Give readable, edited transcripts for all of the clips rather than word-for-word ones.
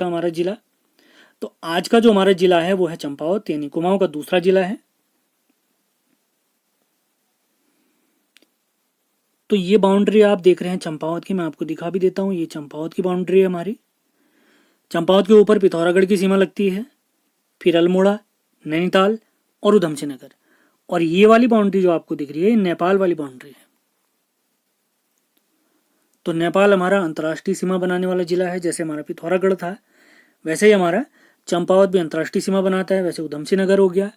का हमारा जिला। तो आज का जो हमारा जिला है वो है चंपावत, यानी कुमाऊं का दूसरा जिला है। तो ये बाउंड्री आप देख रहे हैं चंपावत की, मैं आपको दिखा भी देता हूँ। ये चंपावत की बाउंड्री है हमारी। चंपावत के ऊपर पिथौरागढ़ की सीमा लगती है, फिर अल्मोड़ा, नैनीताल और उधमसिंह नगर। और ये वाली बाउंड्री जो आपको दिख रही है, ये नेपाल वाली बाउंड्री है। तो नेपाल हमारा अंतर्राष्ट्रीय सीमा बनाने वाला जिला है। जैसे हमारा पिथौरागढ़ था, वैसे ही हमारा चंपावत भी अंतर्राष्ट्रीय सीमा बनाता है। वैसे उधमसिंह नगर हो गया,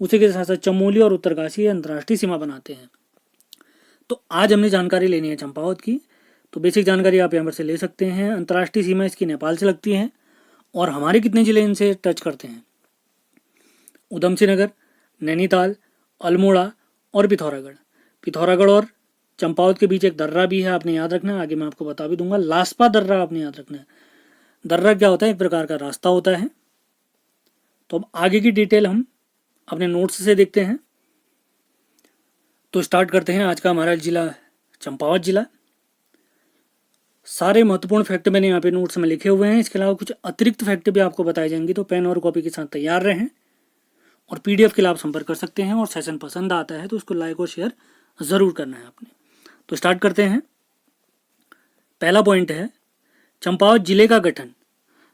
उसी के साथ साथ चमोली और उत्तरकाशी अंतर्राष्ट्रीय सीमा बनाते हैं। तो आज हमने जानकारी लेनी है चंपावत की। तो बेसिक जानकारी आप यहाँ पर से ले सकते हैं। अंतर्राष्ट्रीय सीमा इसकी नेपाल से लगती है। और हमारे कितने जिले इनसे टच करते हैं? उधमसिंह नगर, नैनीताल, अल्मोड़ा और पिथौरागढ़। पिथौरागढ़ और चंपावत के बीच एक दर्रा भी है, आपने याद रखना है। आगे मैं आपको बता भी दूंगा। लास्पा दर्रा आपने याद रखना है। दर्रा क्या होता है? एक प्रकार का रास्ता होता है। तो अब आगे की डिटेल हम अपने नोट्स से देखते हैं। तो स्टार्ट करते हैं। आज का हमारा जिला चंपावत जिला। सारे महत्वपूर्ण फैक्ट मैंने यहाँ पे नोट्स में लिखे हुए हैं। इसके अलावा कुछ अतिरिक्त फैक्ट भी आपको बताए जाएंगे, तो पेन और कॉपी के साथ तैयार रहें। और पीडीएफ के लिए आप संपर्क कर सकते हैं। और सेशन पसंद आता है तो उसको लाइक और शेयर ज़रूर करना है आपने। तो स्टार्ट करते हैं। पहला पॉइंट है चंपावत जिले का गठन।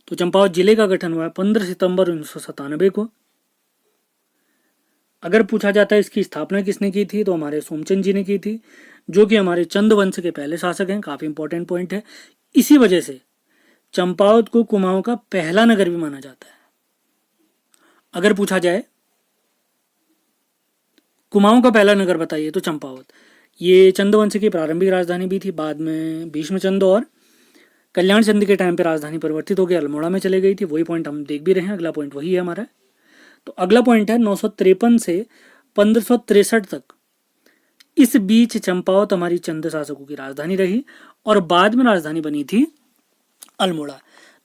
तो चंपावत जिले का गठन हुआ है 15 सितंबर 1997 को। अगर पूछा जाता है इसकी स्थापना किसने की थी, तो हमारे सोमचंद जी ने की थी, जो कि हमारे चंद वंश के पहले शासक हैं। काफ़ी इंपॉर्टेंट पॉइंट है। इसी वजह से चंपावत को कुमाऊं का पहला नगर भी माना जाता है। अगर पूछा जाए कुमाऊं का पहला नगर बताइए, तो चंपावत। ये चंद वंश की प्रारंभिक राजधानी भी थी। बाद में भीष्मचंद और कल्याण चंद के टाइम पे राजधानी परिवर्तित होकर अल्मोड़ा में चले गई थी। वही पॉइंट हम देख भी रहे हैं। अगला पॉइंट वही है हमारा। तो अगला पॉइंट है 953 से 1563 तक। इस बीच चंपावत हमारी चंद शासकों की राजधानी रही और बाद में राजधानी बनी थी अल्मोड़ा।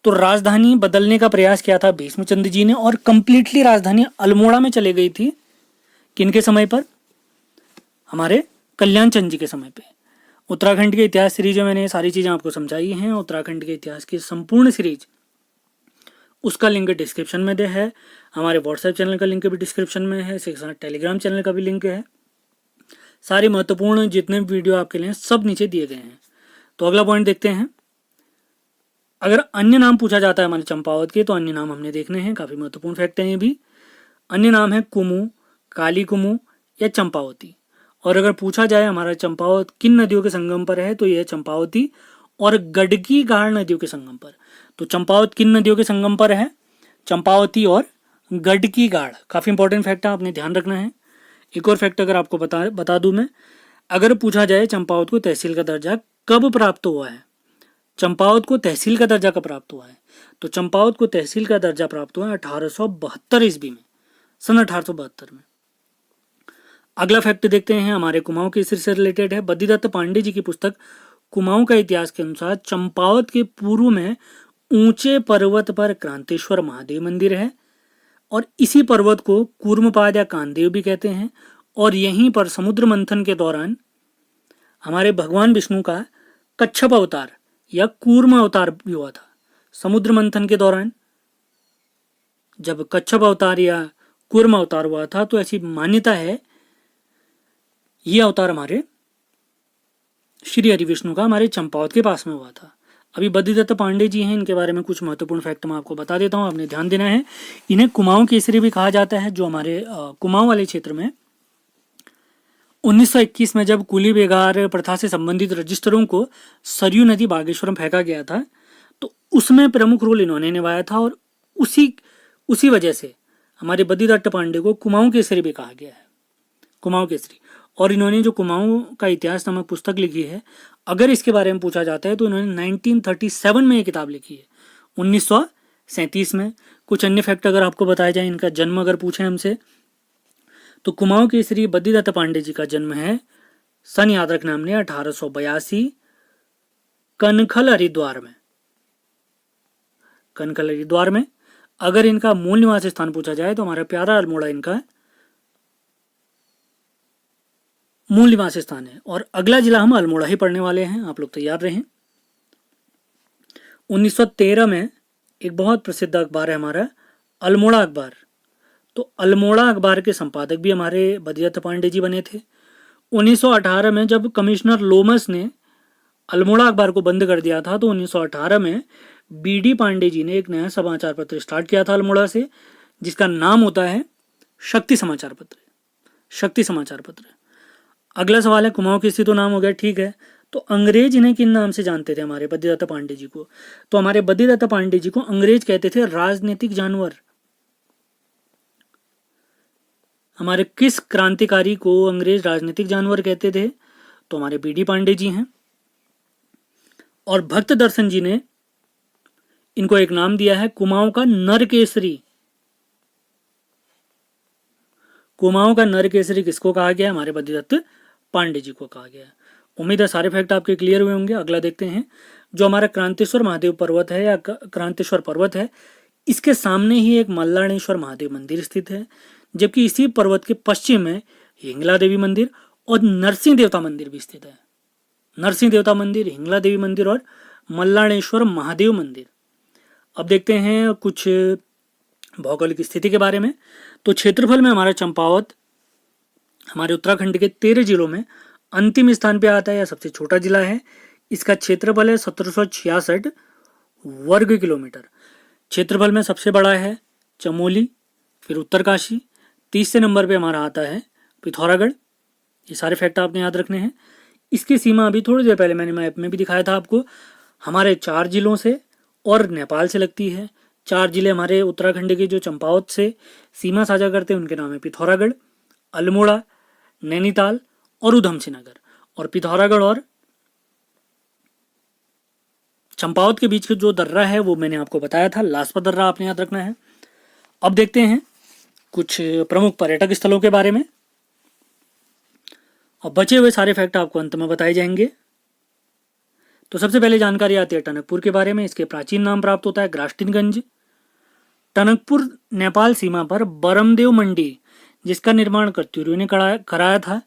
तो राजधानी बदलने का प्रयास किया था भीष्मचंद जी ने, और कंप्लीटली राजधानी अल्मोड़ा में चले गई थी। किनके समय पर? हमारे कल्याण चंद जी के समय पे। उत्तराखंड के इतिहास सीरीज में मैंने सारी चीज़ें आपको समझाई हैं। उत्तराखंड के इतिहास की संपूर्ण सीरीज, उसका लिंक डिस्क्रिप्शन में दे है। हमारे व्हाट्सएप चैनल का लिंक भी डिस्क्रिप्शन में है। इसके साथ टेलीग्राम चैनल का भी लिंक है। सारे महत्वपूर्ण जितने भी वीडियो आपके लिए सब नीचे दिए गए हैं। तो अगला पॉइंट देखते हैं। अगर अन्य नाम पूछा जाता है हमारे चंपावत के, तो अन्य नाम हमने देखने हैं। काफ़ी महत्वपूर्ण फैक्ट हैं ये भी। अन्य नाम है कुमू, काली कुमू या चंपावती। और अगर पूछा जाए हमारा चंपावत किन नदियों के संगम पर है, तो यह चंपावती और गंडकी गाड़ नदियों के संगम पर। तो चंपावत किन नदियों के संगम पर है? चंपावती और गंडकी गाड़। काफ़ी इंपॉर्टेंट फैक्ट है, आपने ध्यान रखना है। एक और फैक्ट अगर आपको बता दूं मैं, अगर पूछा जाए चंपावत को तहसील का दर्जा कब प्राप्त हुआ है, चंपावत को तहसील का दर्जा कब प्राप्त हुआ है, तो चंपावत को तहसील का दर्जा प्राप्त हुआ है 1872 ईस्वी में, सन 1872 में। अगला फैक्ट देखते हैं, हमारे कुमाऊं केसरी से रिलेटेड है। बद्रीदत्त पांडे जी की पुस्तक कुमाऊं का इतिहास के अनुसार चंपावत के पूर्व में ऊंचे पर्वत पर क्रांतेश्वर महादेव मंदिर है, और इसी पर्वत को कूर्मपाद या कानदेव भी कहते हैं। और यहीं पर समुद्र मंथन के दौरान हमारे भगवान विष्णु का कच्छप अवतार या कूर्म अवतार भी हुआ था। समुद्र मंथन के दौरान जब कच्छप अवतार या कूर्म अवतार हुआ था, तो ऐसी मान्यता है ये अवतार हमारे श्री हरि विष्णु का हमारे चंपावत के पास में हुआ था। अभी बद्रीदत्त पांडे जी हैं, इनके बारे में कुछ महत्वपूर्ण फैक्ट मैं आपको बता देता हूँ, आपने ध्यान देना है। इन्हें कुमाऊं केसरी भी कहा जाता है। जो हमारे कुमाऊं वाले क्षेत्र में 1921 में जब कुली बेगार प्रथा से संबंधित रजिस्टरों को सरयू नदी बागेश्वर में फेंका गया था, तो उसमें प्रमुख रोल इन्होंने निभाया था। और उसी वजह से हमारे बद्रीदत्त पांडे को कुमाऊं केसरी भी कहा गया है, कुमाऊं केसरी। और इन्होंने जो कुमाऊं का इतिहास नामक पुस्तक लिखी है, अगर इसके बारे में पूछा जाता है तो इन्होंने 1937 में ये किताब लिखी है, 1937 में। कुछ अन्य फैक्ट अगर आपको बताया जाए, इनका जन्म अगर पूछे हमसे, तो कुमाऊं केसरी बद्रीदत्त पांडे जी का जन्म है, सन याद रखना हमने 1882 कनखल हरिद्वार में। कनखल हरिद्वार में। अगर इनका मूल निवास स्थान पूछा जाए तो हमारा प्यारा अल्मोड़ा इनका मूल निवास स्थान है। और अगला जिला हम अल्मोड़ा ही पढ़ने वाले हैं, आप लोग तैयार रहें। 1913 में एक बहुत प्रसिद्ध अखबार है हमारा अल्मोड़ा अखबार। तो अल्मोड़ा अखबार के संपादक भी हमारे बद्रीदत्त पांडे जी बने थे। 1918 में जब कमिश्नर लोमस ने अल्मोड़ा अखबार को बंद कर दिया था, तो 1918 में बीडी पांडे जी ने एक नया समाचार पत्र स्टार्ट किया था अल्मोड़ा से, जिसका नाम होता है शक्ति समाचार पत्र। शक्ति समाचार पत्र। अगला सवाल है कुमाऊं किस्ती, तो नाम हो गया, ठीक है। तो अंग्रेज इन्हें किन नाम से जानते थे हमारे बद्रीदत्त पांडे जी को? तो हमारे बद्रीदत्त पांडे जी को अंग्रेज कहते थे राजनीतिक जानवर। हमारे किस क्रांतिकारी को अंग्रेज राजनीतिक जानवर कहते थे? तो हमारे बीडी पांडे जी हैं। और भक्त दर्शन जी ने इनको एक नाम दिया है कुमाऊं का नर केसरी। कुमाऊं का नर केसरी किसको कहा गया? हमारे बद्रीदत्त पांडे जी को कहा गया। उम्मीद है सारे फैक्ट आपके क्लियर हुए होंगे। अगला देखते हैं, जो हमारा क्रांतेश्वर महादेव पर्वत है या क्रांतेश्वर पर्वत है, इसके सामने ही एक मल्लाणेश्वर महादेव मंदिर स्थित है, जबकि इसी पर्वत के पश्चिम में हिंगला देवी मंदिर और नरसिंह देवता मंदिर भी स्थित है। नरसिंह देवता मंदिर, हिंगला देवी मंदिर और मल्लाणेश्वर महादेव मंदिर। अब देखते हैं कुछ भौगोलिक स्थिति के बारे में। तो क्षेत्रफल में हमारा चंपावत हमारे उत्तराखंड के 13 जिलों में अंतिम स्थान पे आता है, या सबसे छोटा जिला है। इसका क्षेत्रफल है 1766 वर्ग किलोमीटर। क्षेत्रफल में सबसे बड़ा है चमोली, फिर उत्तरकाशी, 30 नंबर पे हमारा आता है पिथौरागढ़। ये सारे फैक्ट आपने याद रखने हैं। इसकी सीमा अभी थोड़ी देर पहले मैंने मैप में भी दिखाया था आपको, हमारे 4 जिलों से और नेपाल से लगती है। 4 जिले हमारे उत्तराखंड के जो चंपावत से सीमा साझा करते हैं उनके नाम है पिथौरागढ़, अल्मोड़ा, नैनीताल और उधमसिंह नगर। और पिथौरागढ़ और चंपावत के बीच का जो दर्रा है वो मैंने आपको बताया था, लासपत दर्रा आपने याद रखना है। अब देखते हैं कुछ प्रमुख पर्यटक स्थलों के बारे में, और बचे हुए सारे फैक्ट आपको अंत में बताए जाएंगे। तो सबसे पहले जानकारी आती है टनकपुर के बारे में। इसके प्राचीन नाम प्राप्त होता है ग्रास्टिनगंज। टनकपुर नेपाल सीमा पर बरमदेव मंडी, जिसका निर्माण कत्यूरियों ने कराया था,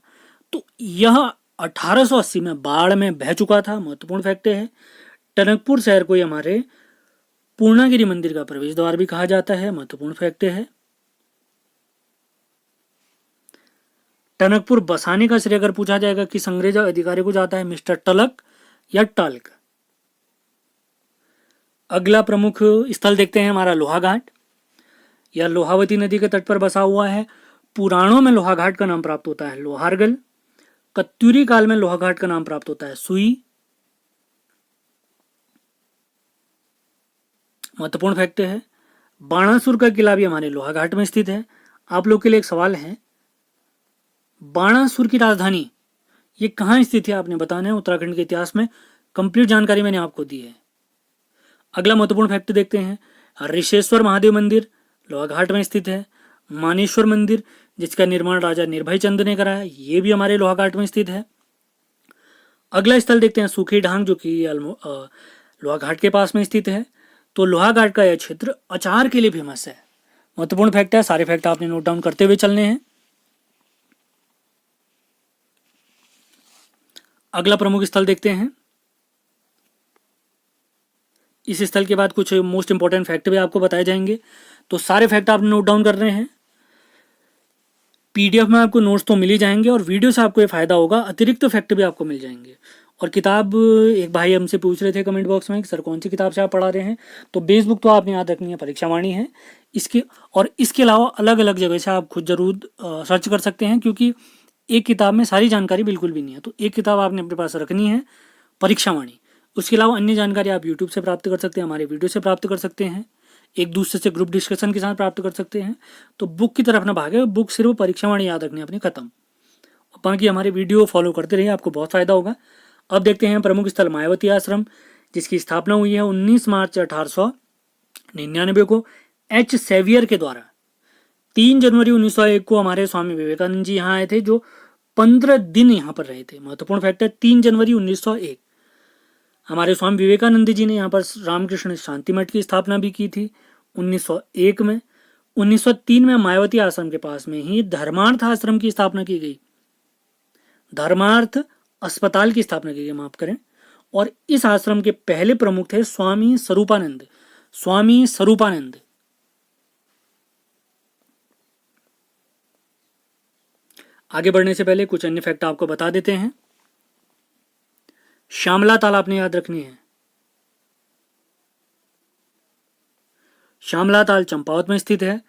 तो यह 1880 में बाढ़ में बह चुका था। महत्वपूर्ण फैक्ट है। टनकपुर शहर को हमारे पूर्णागिरि मंदिर का प्रवेश द्वार भी कहा जाता है। महत्वपूर्ण फैक्ट है। टनकपुर बसाने का श्रेय अगर पूछा जाएगा किस अंग्रेज अधिकारी को जाता है, मिस्टर टलक या टल्क। अगला प्रमुख स्थल देखते हैं हमारा लोहाघाट। यह लोहावती नदी के तट पर बसा हुआ है। पुराणों में लोहाघाट का नाम प्राप्त होता है लोहारगल। कत्यूरी काल में लोहाघाट का नाम प्राप्त होता है सुई। महत्वपूर्ण फैक्ट है। बाणासुर का किला भी हमारे लोहाघाट में स्थित है। आप लोग के लिए एक सवाल है, बाणासुर की राजधानी ये कहाँ स्थित है आपने बताना है। उत्तराखंड के इतिहास में कंप्लीट जानकारी मैंने आपको दी है। अगला महत्वपूर्ण फैक्ट देखते हैं, ऋषेश्वर महादेव मंदिर लोहाघाट में स्थित है। मानेश्वर मंदिर, जिसका निर्माण राजा निर्भय चंद ने कराया, ये भी हमारे लोहाघाट में स्थित है। अगला स्थल देखते हैं सूखी ढांग, जो कि लोहाघाट के पास में स्थित है। तो लोहाघाट का यह क्षेत्र अचार के लिए फेमस है। महत्वपूर्ण फैक्ट है। सारे फैक्ट आपने नोट डाउन करते हुए चलने हैं। अगला प्रमुख स्थल देखते हैं। इस स्थल के बाद कुछ मोस्ट इंपॉर्टेंट फैक्ट भी आपको बताए जाएंगे। तो सारे फैक्ट आप नोट डाउन कर रहे हैं। पीडीएफ में आपको नोट्स तो मिल ही जाएंगे, और वीडियो से आपको ये फायदा होगा, अतिरिक्त फैक्ट भी आपको मिल जाएंगे। और किताब, एक भाई हमसे पूछ रहे थे कमेंट बॉक्स में कि सर कौन सी किताब से आप पढ़ा रहे हैं, तो बेस बुक तो आपने याद रखनी है, परीक्षावाणी है। इसके अलावा अलग अलग जगह से आप खुद जरूर सर्च कर सकते हैं, क्योंकि एक किताब में सारी जानकारी बिल्कुल भी नहीं है। तो एक किताब आपने अपने पास रखनी है, परीक्षावाणी। उसके अलावा अन्य जानकारी आप यूट्यूब से प्राप्त कर सकते हैं, हमारे वीडियो से प्राप्त कर सकते हैं, एक दूसरे से ग्रुप डिस्कशन के साथ प्राप्त कर सकते हैं। तो बुक की तरफ ना भागे, बुक सिर्फ परीक्षावाणी याद रखनी है अपनी, खत्म। बाकी हमारे वीडियो फॉलो करते रहिए, आपको बहुत फायदा होगा। अब देखते हैं प्रमुख स्थल मायावती आश्रम, जिसकी स्थापना हुई है 19 मार्च 1899 को एच सेवियर के द्वारा। 3 जनवरी 1901 को हमारे स्वामी विवेकानंद जी यहाँ आए थे, जो 15 दिन यहाँ पर रहे थे। महत्वपूर्ण फैक्ट है, 3 जनवरी 1901 हमारे स्वामी विवेकानंद जी ने यहाँ पर रामकृष्ण शांति मठ की स्थापना भी की थी 1901 में। 1903 में मायावती आश्रम के पास में ही धर्मार्थ आश्रम की स्थापना की गई, धर्मार्थ अस्पताल की स्थापना की गई, माफ करें। और इस आश्रम के पहले प्रमुख थे स्वामी स्वरूपानंद। स्वामी स्वरूपानंद। आगे बढ़ने से पहले कुछ अन्य फैक्ट आपको बता देते हैं। श्यामला ताल आपने याद रखनी है। श्यामला ताल चंपावत में स्थित है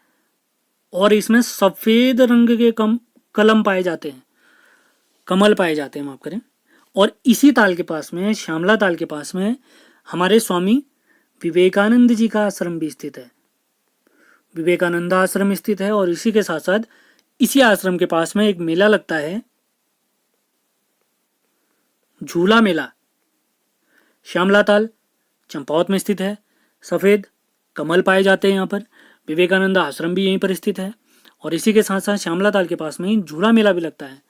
और इसमें सफेद रंग के कलम पाए जाते हैं, कमल पाए जाते हैं, माफ करें। और इसी ताल के पास में, श्यामला ताल के पास में, हमारे स्वामी विवेकानंद जी का आश्रम भी स्थित है। विवेकानंद आश्रम स्थित है और इसी के साथ साथ इसी आश्रम के पास में एक मेला लगता है, झूला मेला। श्यामला ताल चंपावत में स्थित है, सफेद कमल पाए जाते हैं यहाँ पर। विवेकानंद आश्रम भी यहीं पर स्थित है और इसी के साथ साथ श्यामला ताल के पास में ही झूला मेला भी लगता है।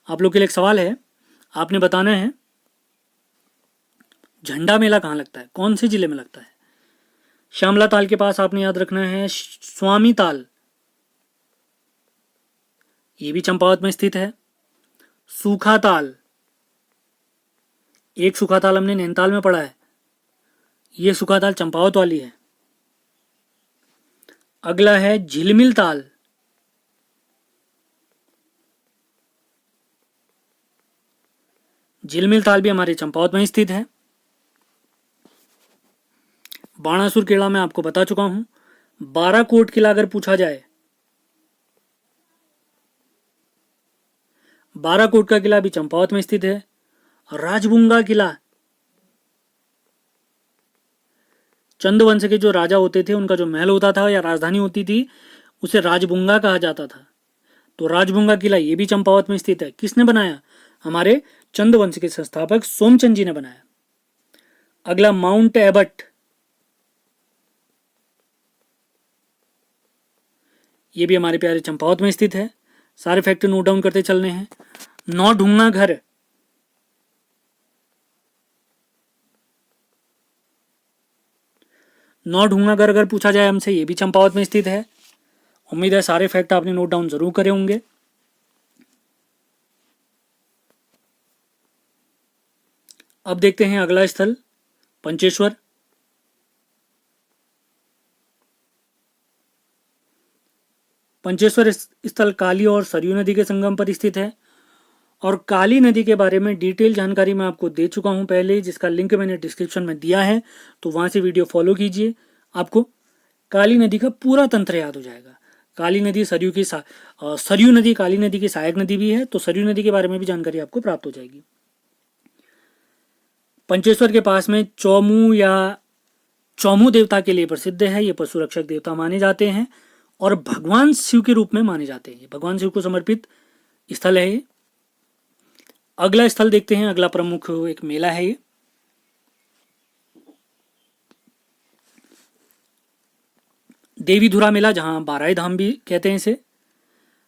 आप लोग के लिए एक सवाल है, आपने बताना है झंडा मेला कहाँ लगता है, कौन से जिले में लगता है। श्यामला ताल के पास आपने याद रखना है स्वामी ताल, ये भी चंपावत में स्थित है। सूखा ताल, एक सूखा ताल हमने नैनीताल में पढ़ा है, ये सूखा ताल चंपावत वाली है। अगला है झिलमिल ताल, झिलमिल ताल भी हमारे चंपावत में स्थित है। बाणासुर किला मैं आपको बता चुका हूं। बाराकोट किला अगर पूछा जाए, बाराकोट का किला भी चंपावत में स्थित है। राजबुंगा किला, चंदवंश के जो राजा होते थे उनका जो महल होता था या राजधानी होती थी उसे राजबुंगा कहा जाता था। तो राजबुंगा किला ये भी चंपावत में स्थित है। किसने बनाया? हमारे चंदवंश के संस्थापक सोमचंद जी ने बनाया। अगला माउंट एबट, ये भी हमारे प्यारे चंपावत में स्थित है। सारे फैक्ट नोट डाउन करते चलने हैं। नौढूंगा घर, नौढूंगा घर अगर पूछा जाए हमसे, ये भी चंपावत में स्थित है। उम्मीद है सारे फैक्ट आपने नोट डाउन जरूर करे होंगे। अब देखते हैं अगला स्थल, पंचेश्वर। पंचेश्वर स्थल काली और सरयू नदी के संगम पर स्थित है और काली नदी के बारे में डिटेल जानकारी मैं आपको दे चुका हूं पहले, जिसका लिंक मैंने डिस्क्रिप्शन में दिया है, तो वहां से वीडियो फॉलो कीजिए। आपको काली नदी का पूरा तंत्र याद हो जाएगा। काली नदी सरयू नदी काली नदी की सहायक नदी भी है, तो सरयू नदी के बारे में भी जानकारी आपको प्राप्त हो जाएगी। पंचेश्वर के पास में चौमू या चौमू देवता के लिए प्रसिद्ध है। ये पशु रक्षक देवता माने जाते हैं और भगवान शिव के रूप में माने जाते हैं। भगवान शिव को समर्पित स्थल है ये। अगला स्थल देखते हैं, अगला प्रमुख एक मेला है ये। देवीधुरा मेला, जहां बाराही धाम भी कहते हैं इसे।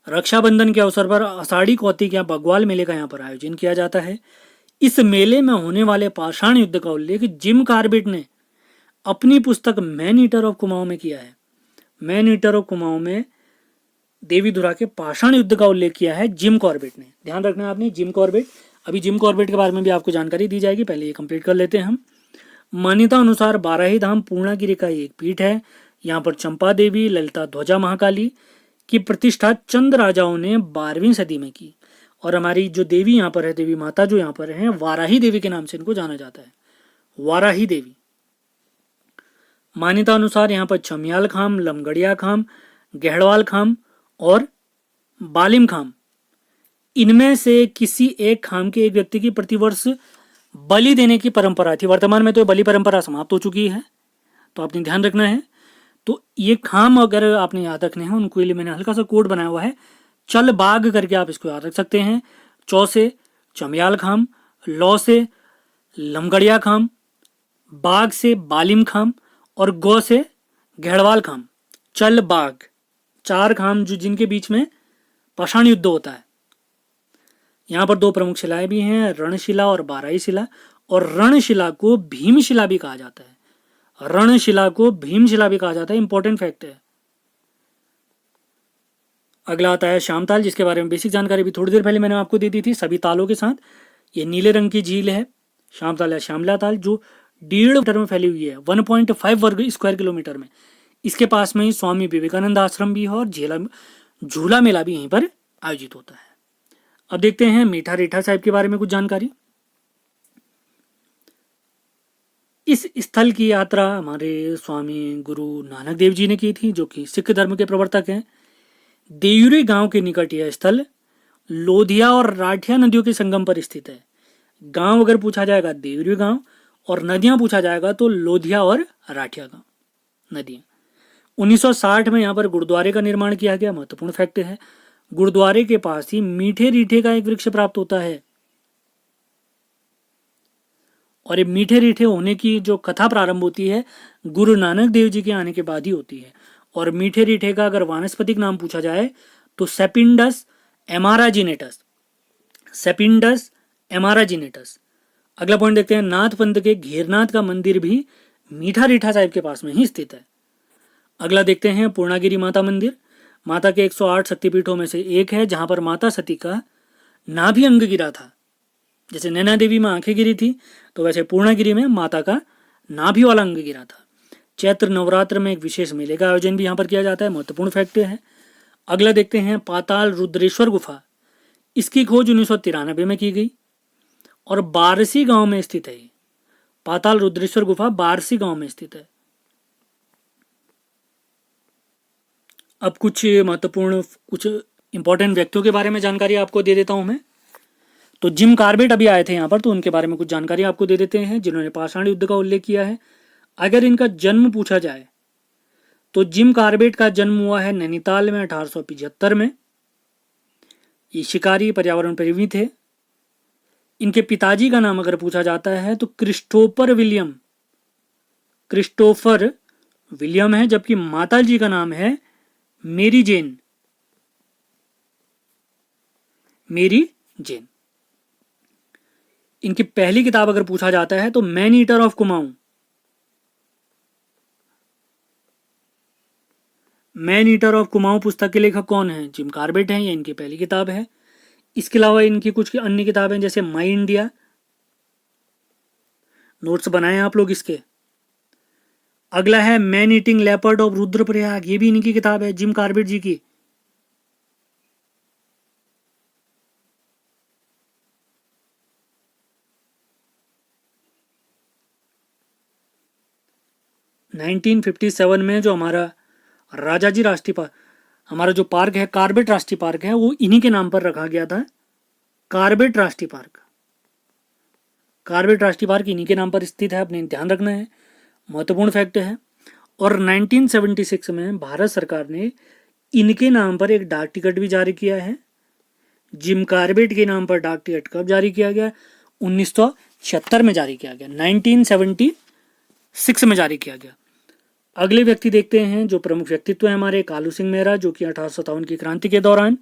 रक्षाबंधन के अवसर पर आषाढ़ी कौतिक या बग्वाल मेले का यहाँ पर आयोजन किया जाता है। इस मेले में होने वाले पाषाण युद्ध का उल्लेख जिम कॉर्बेट ने अपनी पुस्तक मैन ईटर ऑफ कुमाऊं में किया है। मैन ईटर ऑफ कुमाऊं में देवीधुरा के पाषाण युद्ध का उल्लेख किया है जिम कॉर्बेट ने। ध्यान रखना है आपने, जिम कॉर्बेट। अभी जिम कॉर्बेट के बारे में भी आपको जानकारी दी जाएगी, पहले ये कंप्लीट कर लेते हैं हम। मान्यता अनुसार बाराही धाम पूर्णागिरि का एक पीठ है। यहाँ पर चंपा देवी, ललिता ध्वजा महाकाली की प्रतिष्ठा चंद राजाओं ने 12वीं सदी में की। और हमारी जो देवी यहाँ पर है, देवी माता जो यहाँ पर है, वाराही देवी के नाम से इनको जाना जाता है, वाराही देवी। मान्यता अनुसार यहाँ पर चमियाल खाम, लमगड़िया खाम, गहड़वाल खाम और बालिम खाम, इनमें से किसी एक खाम के एक व्यक्ति की प्रतिवर्ष बलि देने की परंपरा थी। वर्तमान में तो बलि परंपरा समाप्त हो चुकी है, तो आपने ध्यान रखना है। तो ये खाम अगर आपने याद रखने हैं, उनको लिए मैंने हल्का सा कोड बनाया हुआ है, चल बाग करके आप इसको याद रख सकते हैं। चौ से चमियाल खाम, लौ से लमगड़िया खाम, बाग से बालिम खाम और गौ से घेड़वाल खाम। चल बाग, 4 खाम जो जिनके बीच में पाषाण युद्ध होता है। यहाँ पर 2 प्रमुख शिलाएं भी हैं, रणशिला और बाराही शिला। और रणशिला को भीमशिला भी कहा जाता है। रणशिला को भीमशिला भी कहा जाता है, इंपॉर्टेंट फैक्ट है। अगला आता है श्यामताल, जिसके बारे में बेसिक जानकारी भी थोड़ी देर पहले मैंने आपको दे दी थी सभी तालों के साथ। ये नीले रंग की झील है श्यामताल या श्यामला ताल, जो 1.5 मीटर में फैली हुई है, 1.5 वर्ग स्क्वायर किलोमीटर में। इसके पास में ही स्वामी विवेकानंद आश्रम भी है और झूला मेला भी यहीं पर आयोजित होता है। अब देखते हैं मीठा रीठा साहिब के बारे में कुछ जानकारी। इस स्थल की यात्रा हमारे स्वामी गुरु नानक देव जी ने की थी, जो कि सिख धर्म के प्रवर्तक हैं। देवरी गांव के निकट यह स्थल लोधिया और राठिया नदियों के संगम पर स्थित है। गांव अगर पूछा जाएगा देवरी गांव, और नदियां पूछा जाएगा तो लोधिया और राठिया गांव नदियां। 1960 में यहाँ पर गुरुद्वारे का निर्माण किया गया। महत्वपूर्ण फैक्ट है, गुरुद्वारे के पास ही मीठे रीठे का एक वृक्ष प्राप्त होता है, और ये मीठे रीठे होने की जो कथा प्रारंभ होती है गुरु नानक देव जी के आने के बाद ही होती है। और मीठे रीठे का अगर वानस्पतिक नाम पूछा जाए तो सेपिंडस एमाराजिनेटस, सेपिंडस एमाराजिनेटस। अगला पॉइंट देखते हैं, नाथ पंथ के घेरनाथ का मंदिर भी मीठा रीठा साहिब के पास में ही स्थित है। अगला देखते हैं पूर्णागिरी माता मंदिर, माता के 108 शक्तिपीठों में से एक है, जहां पर माता सती का नाभि अंग गिरा था। जैसे नैना देवी में आंखें गिरी थी, तो वैसे पूर्णागिरी में माता का नाभि वाला अंग गिरा था। चैत्र नवरात्र में एक विशेष मेले का आयोजन भी यहाँ पर किया जाता है। महत्वपूर्ण फैक्ट है। अगला देखते हैं पाताल रुद्रेश्वर गुफा, इसकी खोज 1993 में की गई और बारसी गांव में स्थित है। पाताल रुद्रेश्वर गुफा बारसी गांव में स्थित है। अब कुछ महत्वपूर्ण, कुछ इंपॉर्टेंट व्यक्तियों के बारे में जानकारी आपको दे देता हूं मैं। तो जिम कार्बेट अभी आए थे यहाँ पर, तो उनके बारे में कुछ जानकारी आपको दे देते हैं, जिन्होंने पाषाण युद्ध का उल्लेख किया है। अगर इनका जन्म पूछा जाए तो जिम कार्बेट का जन्म हुआ है नैनीताल में 1875 में। ये शिकारी पर्यावरण प्रेमी थे। इनके पिताजी का नाम अगर पूछा जाता है तो क्रिस्टोफर विलियम है, जबकि माता जी का नाम है मेरी जेन। इनकी पहली किताब अगर पूछा जाता है तो man eater of Kumaon, man eater of Kumaon पुस्तक के लेखक कौन है? जिम कार्बेट हैं। ये इनकी पहली किताब है। इसके अलावा इनकी कुछ अन्य किताबें जैसे माई इंडिया, नोट्स बनाए आप लोग इसके। अगला है man eating leopard of Rudraprayag, ये भी इनकी किताब है, जिम कार्बेट जी की। नाइनटीन 57 में जो हमारा राजाजी राष्ट्रीय पार्क, हमारा जो पार्क है कार्बेट राष्ट्रीय पार्क है, वो इन्हीं के नाम पर रखा गया था। कार्बेट राष्ट्रीय पार्क, कार्बेट राष्ट्रीय पार्क इन्हीं के नाम पर स्थित है, अपने ध्यान रखना है। महत्वपूर्ण फैक्ट है। और 1976 में भारत सरकार ने इनके नाम पर एक डाक टिकट भी जारी किया है। जिम कार्बेट के नाम पर डाक टिकट कब जारी किया गया? 1976 में जारी किया गया, 1976 में जारी किया गया। अगले व्यक्ति देखते हैं, जो प्रमुख व्यक्तित्व है हमारे, कालू सिंह मेहरा, जो कि 1857 की क्रांति के दौरान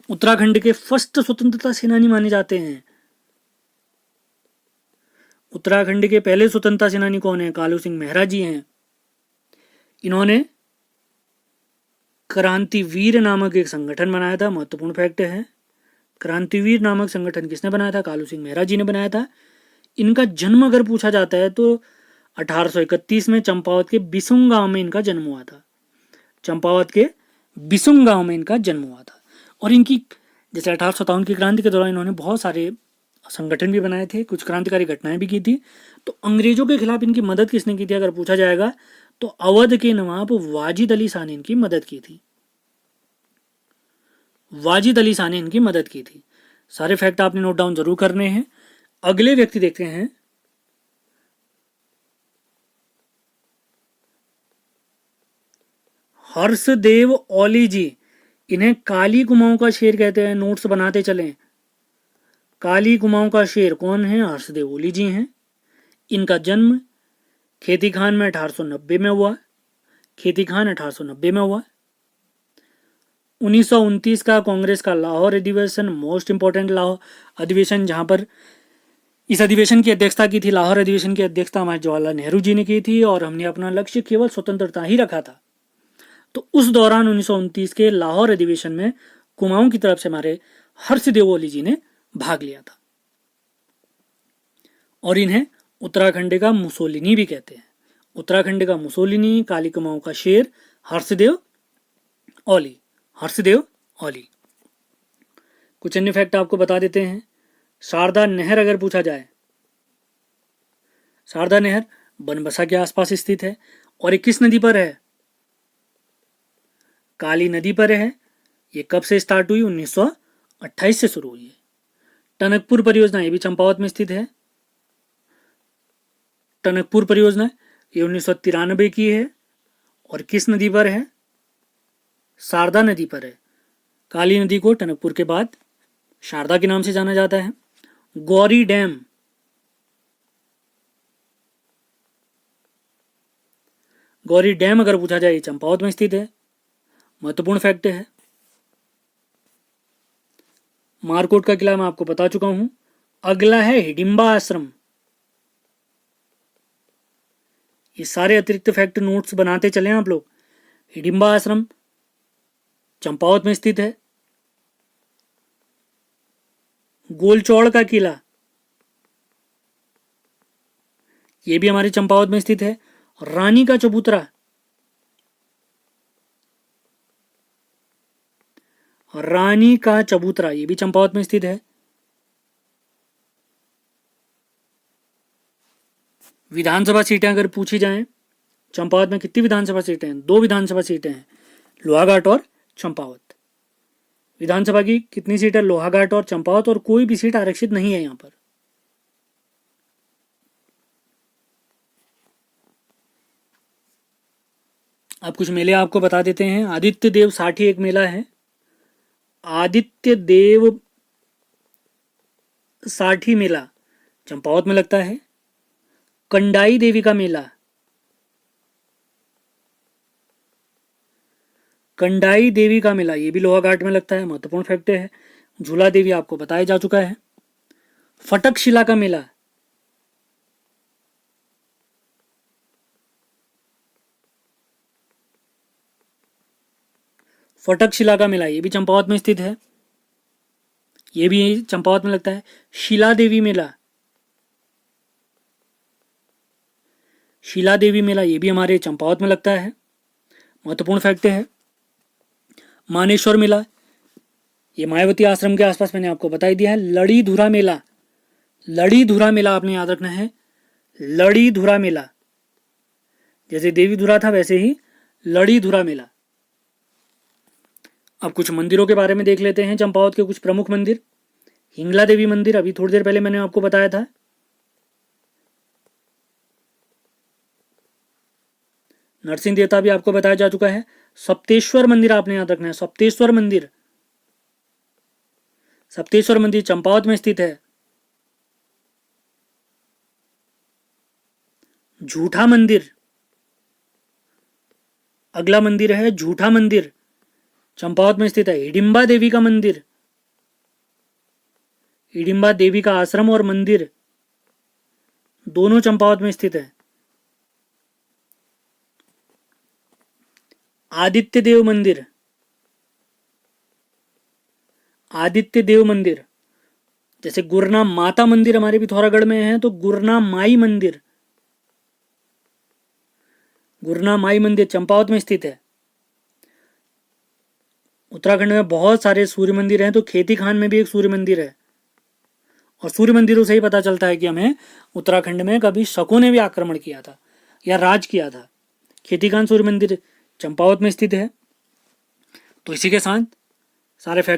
उत्तराखंड के फर्स्ट स्वतंत्रता सेनानी माने जाते हैं। उत्तराखंड के पहले स्वतंत्रता सेनानी कौन है? कालू सिंह मेहरा जी हैं। इन्होंने क्रांतिवीर नामक एक संगठन बनाया था। महत्वपूर्ण फैक्ट है, क्रांतिवीर नामक संगठन किसने बनाया था? कालू सिंह मेहरा जी ने बनाया था। इनका जन्म अगर पूछा जाता है तो 1831 में चंपावत के बिसुंग गांव में इनका जन्म हुआ था। चंपावत के बिसुंग गांव में इनका जन्म हुआ था। और इनकी जैसे 1857 की क्रांति के दौरान इन्होंने बहुत सारे संगठन भी बनाए थे, कुछ क्रांतिकारी घटनाएं भी की थी। तो अंग्रेजों के खिलाफ इनकी मदद किसने की थी अगर पूछा जाएगा तो अवध के नवाब वाजिद अली शाह ने इनकी मदद की थी। वाजिद अली शाह ने इनकी मदद की थी। सारे फैक्ट आपने नोट डाउन जरूर करने हैं। अगले व्यक्ति देखते हैं, हर्षदेव ओली जी। इन्हें काली कुमाऊं का शेर कहते हैं, नोट्स बनाते चलें। काली कुमाऊं का शेर कौन है? हर्षदेव ओली जी हैं। इनका जन्म खेती खान में 1890 में हुआ। खेती खान 1890 में हुआ। 1929 का कांग्रेस का लाहौर अधिवेशन, मोस्ट इंपॉर्टेंट लाहौर अधिवेशन, जहां पर इस अधिवेशन की अध्यक्षता की थी, लाहौर अधिवेशन की अध्यक्षता हमारे जवाहरलाल नेहरू जी ने की थी। और हमने अपना लक्ष्य केवल स्वतंत्रता ही रखा था। तो उस दौरान 1929 के लाहौर अधिवेशन में कुमाऊं की तरफ से हमारे हर्षदेव ओली जी ने भाग लिया था और इन्हें उत्तराखंड का मुसोलिनी भी कहते हैं। उत्तराखंड का मुसोलिनी, काली कमाओं का शेर हर्षदेव औली। हर्षदेव औली। कुछ अन्य फैक्ट आपको बता देते हैं। शारदा नहर अगर पूछा जाए, शारदा नहर बनबसा के आसपास स्थित है और ये किस नदी पर है? काली नदी पर है। ये कब से स्टार्ट हुई? 1928 से शुरू हुई है। टनकपुर परियोजना ये भी चंपावत में स्थित है। टनकपुर परियोजना ये 1993 की है और किस नदी पर है? शारदा नदी पर है। काली नदी को टनकपुर के बाद शारदा के नाम से जाना जाता है। गौरी डैम, गौरी डैम अगर पूछा जाए चंपावत में स्थित है। महत्वपूर्ण फैक्ट है। मारकोट का किला मैं आपको बता चुका हूं। अगला है हिडिंबा आश्रम। ये सारे अतिरिक्त फैक्ट नोट्स बनाते चले आप लोग। हिडिंबा आश्रम चंपावत में स्थित है। गोलचौड़ का किला ये भी हमारे चंपावत में स्थित है। रानी का चबूतरा, रानी का चबूतरा ये भी चंपावत में स्थित है। विधानसभा सीटें अगर पूछी जाएं, चंपावत में कितनी विधानसभा सीटें हैं? 2 विधानसभा सीटें हैं, लोहाघाट और चंपावत। विधानसभा की कितनी सीट है? लोहाघाट और चंपावत, और कोई भी सीट आरक्षित नहीं है यहां पर। अब कुछ मेले आपको बता देते हैं। आदित्य देव साठी एक मेला है। आदित्य देव साठी मेला चंपावत में लगता है। कंडाई देवी का मेला, कंडाई देवी का मेला ये भी लोहाघाट में लगता है। महत्वपूर्ण फैक्ट है। झूला देवी आपको बताया जा चुका है। फटक शिला का मेला, फटक शिला का मेला ये भी चंपावत में स्थित है। ये भी चंपावत में लगता है। शिला देवी मेला, शिला देवी मेला ये भी हमारे चंपावत में लगता है। महत्वपूर्ण फैक्ट है। मानेश्वर मेला ये मायावती आश्रम के आसपास मैंने आपको बता ही दिया है। लड़ी धुरा मेला, लड़ी धुरा मेला आपने याद रखना है। लड़ी धुरा मेला, जैसे देवी धुरा था वैसे ही लड़ी धुरा मेला। अब कुछ मंदिरों के बारे में देख लेते हैं। चंपावत के कुछ प्रमुख मंदिर। हिंगला देवी मंदिर अभी थोड़ी देर पहले मैंने आपको बताया था। नरसिंह देवता भी आपको बताया जा चुका है। सप्तेश्वर मंदिर आपने याद रखना है। सप्तेश्वर मंदिर, सप्तेश्वर मंदिर चंपावत में स्थित है। झूठा मंदिर, अगला मंदिर है झूठा मंदिर, चंपावत में स्थित है। हिडिंबा देवी का मंदिर, हिडिंबा देवी का आश्रम और मंदिर दोनों चंपावत में स्थित है। आदित्य देव मंदिर, आदित्य देव मंदिर, जैसे गुरना माता मंदिर हमारे पिथौरागढ़ में है तो गुरना माई मंदिर, गुरना माई मंदिर चंपावत में स्थित है। उत्तराखंड में बहुत सारे सूर्य मंदिर हैं तो खेती खान में भी एक सूर्य मंदिर है। और सूर्य मंदिरों से ही पता चलता है कि हमें उत्तराखंड में कभी शकों ने भी आक्रमण किया था या राज किया था। खेती खान सूर्य मंदिर चंपावत में स्थित है। तो इसी के साथ सारे फैक्ट